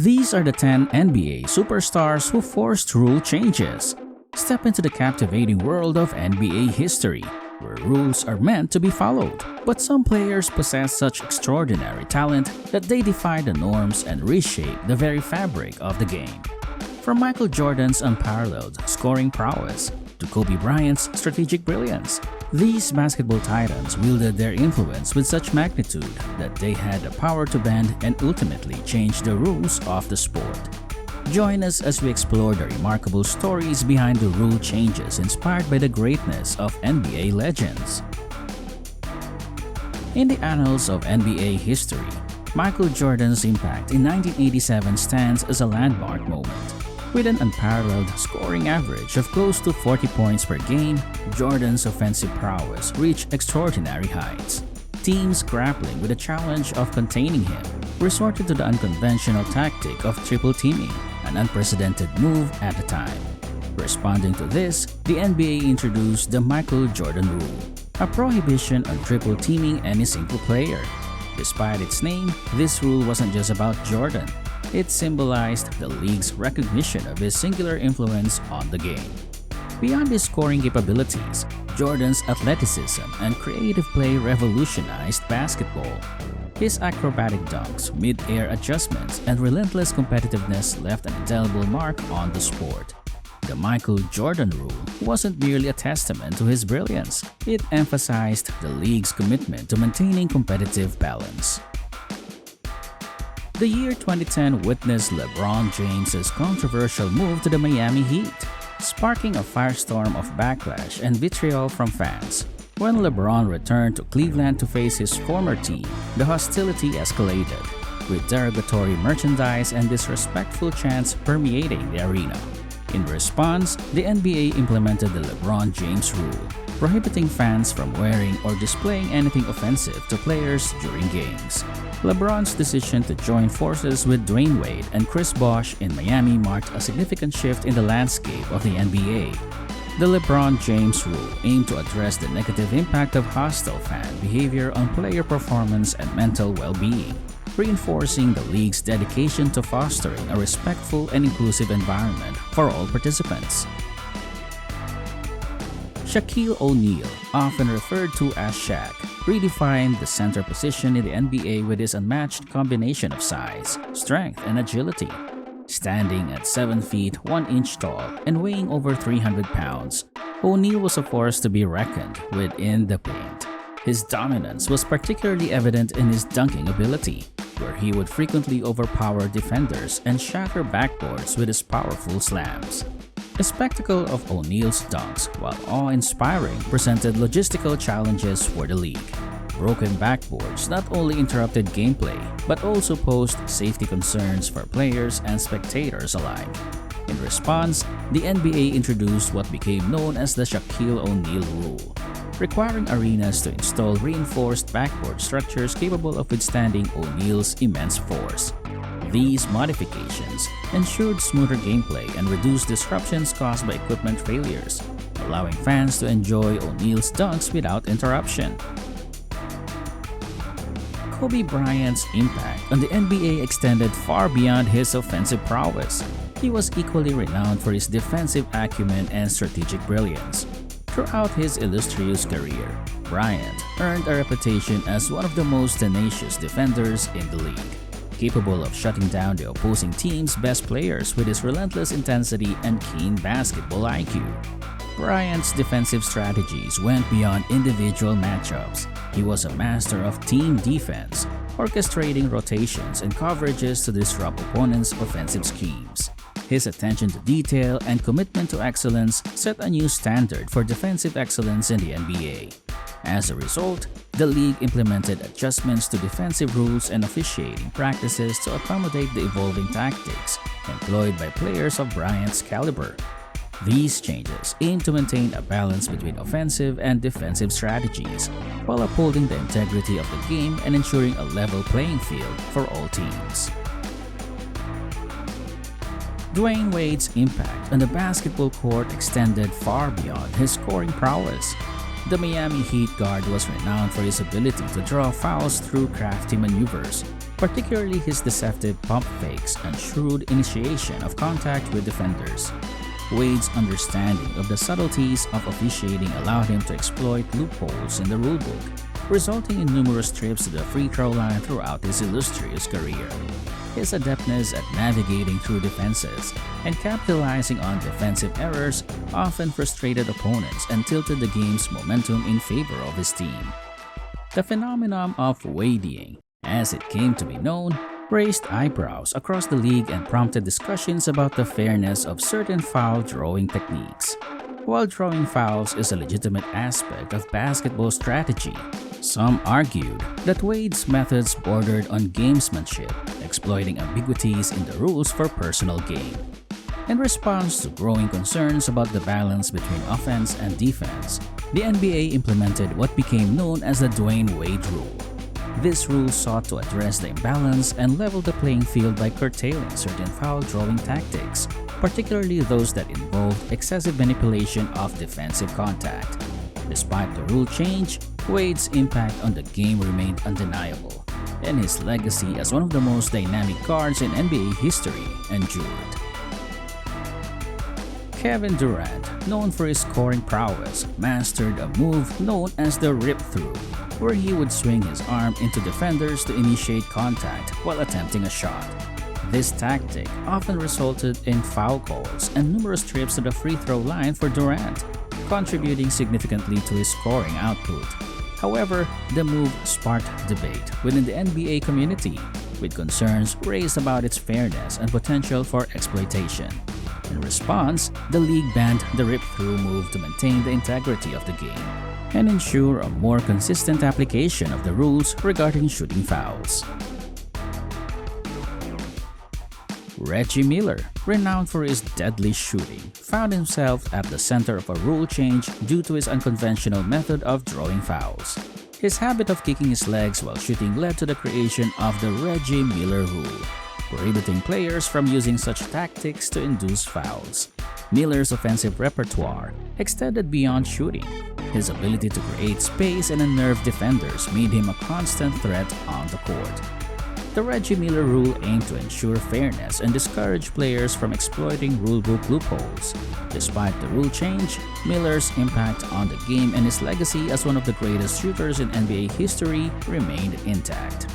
These are the 10 NBA superstars who forced rule changes. Step into the captivating world of NBA history, where rules are meant to be followed. But some players possess such extraordinary talent that they defy the norms and reshape the very fabric of the game. From Michael Jordan's unparalleled scoring prowess to Kobe Bryant's strategic brilliance, these basketball titans wielded their influence with such magnitude that they had the power to bend and ultimately change the rules of the sport. Join us as we explore the remarkable stories behind the rule changes inspired by the greatness of NBA legends. In the annals of NBA history, Michael Jordan's impact in 1987 stands as a landmark moment. With an unparalleled scoring average of close to 40 points per game, Jordan's offensive prowess reached extraordinary heights. Teams grappling with the challenge of containing him resorted to the unconventional tactic of triple teaming, an unprecedented move at the time. Responding to this, the NBA introduced the Michael Jordan Rule, a prohibition on triple teaming any single player. Despite its name, this rule wasn't just about Jordan. It symbolized the league's recognition of his singular influence on the game. Beyond his scoring capabilities, Jordan's athleticism and creative play revolutionized basketball. His acrobatic dunks, mid-air adjustments, and relentless competitiveness left an indelible mark on the sport. The Michael Jordan Rule wasn't merely a testament to his brilliance. It emphasized the league's commitment to maintaining competitive balance. The year 2010 witnessed LeBron James's controversial move to the Miami Heat, sparking a firestorm of backlash and vitriol from fans. When LeBron returned to Cleveland to face his former team, the hostility escalated, with derogatory merchandise and disrespectful chants permeating the arena. In response, the NBA implemented the LeBron James Rule, prohibiting fans from wearing or displaying anything offensive to players during games. LeBron's decision to join forces with Dwayne Wade and Chris Bosh in Miami marked a significant shift in the landscape of the NBA. The LeBron James Rule aimed to address the negative impact of hostile fan behavior on player performance and mental well-being, reinforcing the league's dedication to fostering a respectful and inclusive environment for all participants. Shaquille O'Neal, often referred to as Shaq, redefined the center position in the NBA with his unmatched combination of size, strength, and agility. Standing at 7 feet 1 inch tall and weighing over 300 pounds, O'Neal was a force to be reckoned with in the paint. His dominance was particularly evident in his dunking ability, where he would frequently overpower defenders and shatter backboards with his powerful slams. The spectacle of O'Neal's dunks, while awe-inspiring, presented logistical challenges for the league. Broken backboards not only interrupted gameplay, but also posed safety concerns for players and spectators alike. In response, the NBA introduced what became known as the Shaquille O'Neal Rule, requiring arenas to install reinforced backboard structures capable of withstanding O'Neal's immense force. These modifications ensured smoother gameplay and reduced disruptions caused by equipment failures, allowing fans to enjoy O'Neal's dunks without interruption. Kobe Bryant's impact on the NBA extended far beyond his offensive prowess. He was equally renowned for his defensive acumen and strategic brilliance. Throughout his illustrious career, Bryant earned a reputation as one of the most tenacious defenders in the league, capable of shutting down the opposing team's best players with his relentless intensity and keen basketball IQ. Bryant's defensive strategies went beyond individual matchups. He was a master of team defense, orchestrating rotations and coverages to disrupt opponents' offensive schemes. His attention to detail and commitment to excellence set a new standard for defensive excellence in the NBA. As a result, the league implemented adjustments to defensive rules and officiating practices to accommodate the evolving tactics employed by players of Bryant's caliber. These changes aim to maintain a balance between offensive and defensive strategies, while upholding the integrity of the game and ensuring a level playing field for all teams. Dwayne Wade's impact on the basketball court extended far beyond his scoring prowess. The Miami Heat guard was renowned for his ability to draw fouls through crafty maneuvers, particularly his deceptive pump fakes and shrewd initiation of contact with defenders. Wade's understanding of the subtleties of officiating allowed him to exploit loopholes in the rulebook, resulting in numerous trips to the free throw line throughout his illustrious career. His adeptness at navigating through defenses and capitalizing on defensive errors often frustrated opponents and tilted the game's momentum in favor of his team. The phenomenon of wading, as it came to be known, raised eyebrows across the league and prompted discussions about the fairness of certain foul drawing techniques. While drawing fouls is a legitimate aspect of basketball strategy, some argued that Wade's methods bordered on gamesmanship, exploiting ambiguities in the rules for personal gain. In response to growing concerns about the balance between offense and defense, the NBA implemented what became known as the Dwayne Wade Rule. This rule sought to address the imbalance and level the playing field by curtailing certain foul drawing tactics, particularly those that involved excessive manipulation of defensive contact. Despite the rule change, Wade's impact on the game remained undeniable, and his legacy as one of the most dynamic guards in NBA history endured. Kevin Durant, known for his scoring prowess, mastered a move known as the rip-through, where he would swing his arm into defenders to initiate contact while attempting a shot. This tactic often resulted in foul calls and numerous trips to the free throw line for Durant, contributing significantly to his scoring output. However, the move sparked debate within the NBA community, with concerns raised about its fairness and potential for exploitation. In response, the league banned the rip-through move to maintain the integrity of the game and ensure a more consistent application of the rules regarding shooting fouls. Reggie Miller, renowned for his deadly shooting, found himself at the center of a rule change due to his unconventional method of drawing fouls. His habit of kicking his legs while shooting led to the creation of the Reggie Miller Rule, prohibiting players from using such tactics to induce fouls. Miller's offensive repertoire extended beyond shooting. His ability to create space and unnerve defenders made him a constant threat on the court. The Reggie Miller Rule aimed to ensure fairness and discourage players from exploiting rulebook loopholes. Despite the rule change, Miller's impact on the game and his legacy as one of the greatest shooters in NBA history remained intact.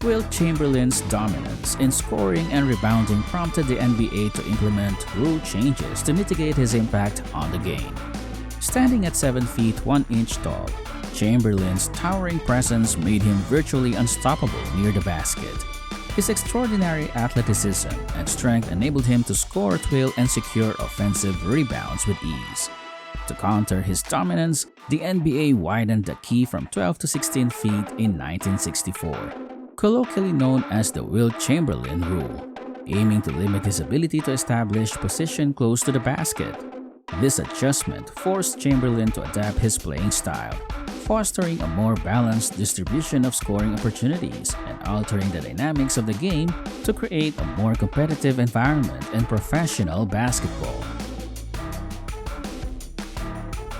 Wilt Chamberlain's dominance in scoring and rebounding prompted the NBA to implement rule changes to mitigate his impact on the game. Standing at 7 feet 1 inch tall, Chamberlain's towering presence made him virtually unstoppable near the basket. His extraordinary athleticism and strength enabled him to score at will and secure offensive rebounds with ease. To counter his dominance, the NBA widened the key from 12 to 16 feet in 1964, colloquially known as the Wilt Chamberlain Rule, aiming to limit his ability to establish position close to the basket. This adjustment forced Chamberlain to adapt his playing style, fostering a more balanced distribution of scoring opportunities and altering the dynamics of the game to create a more competitive environment in professional basketball.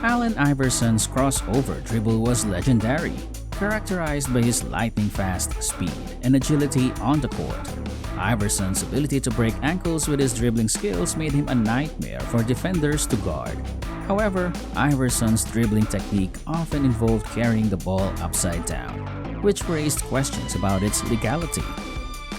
Allen Iverson's crossover dribble was legendary, characterized by his lightning-fast speed and agility on the court. Iverson's ability to break ankles with his dribbling skills made him a nightmare for defenders to guard. However, Iverson's dribbling technique often involved carrying the ball upside down, which raised questions about its legality.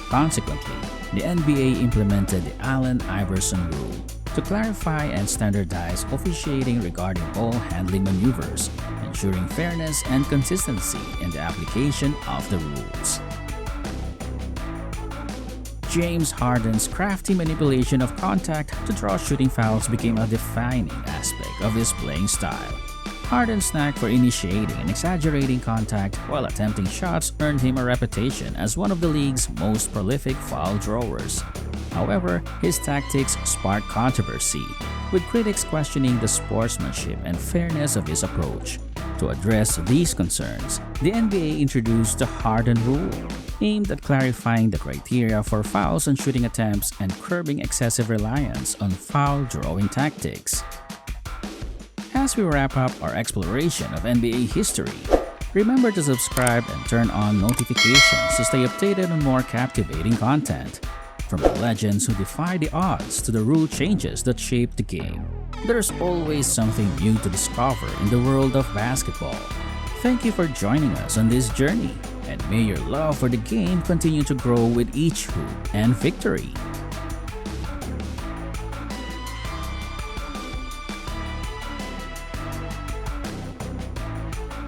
Consequently, the NBA implemented the Allen Iverson Rule to clarify and standardize officiating regarding ball handling maneuvers, ensuring fairness and consistency in the application of the rules. James Harden's crafty manipulation of contact to draw shooting fouls became a defining aspect of his playing style. Harden's knack for initiating and exaggerating contact while attempting shots earned him a reputation as one of the league's most prolific foul drawers. However, his tactics sparked controversy, with critics questioning the sportsmanship and fairness of his approach. To address these concerns, the NBA introduced the Harden Rule, aimed at clarifying the criteria for fouls and shooting attempts and curbing excessive reliance on foul drawing tactics. As we wrap up our exploration of NBA history, Remember to subscribe and turn on notifications to stay updated on more captivating content. From the legends who defy the odds to the rule changes that shape the game, there's always something new to discover in the world of basketball. Thank you for joining us on this journey, and may your love for the game continue to grow with each hoop and victory.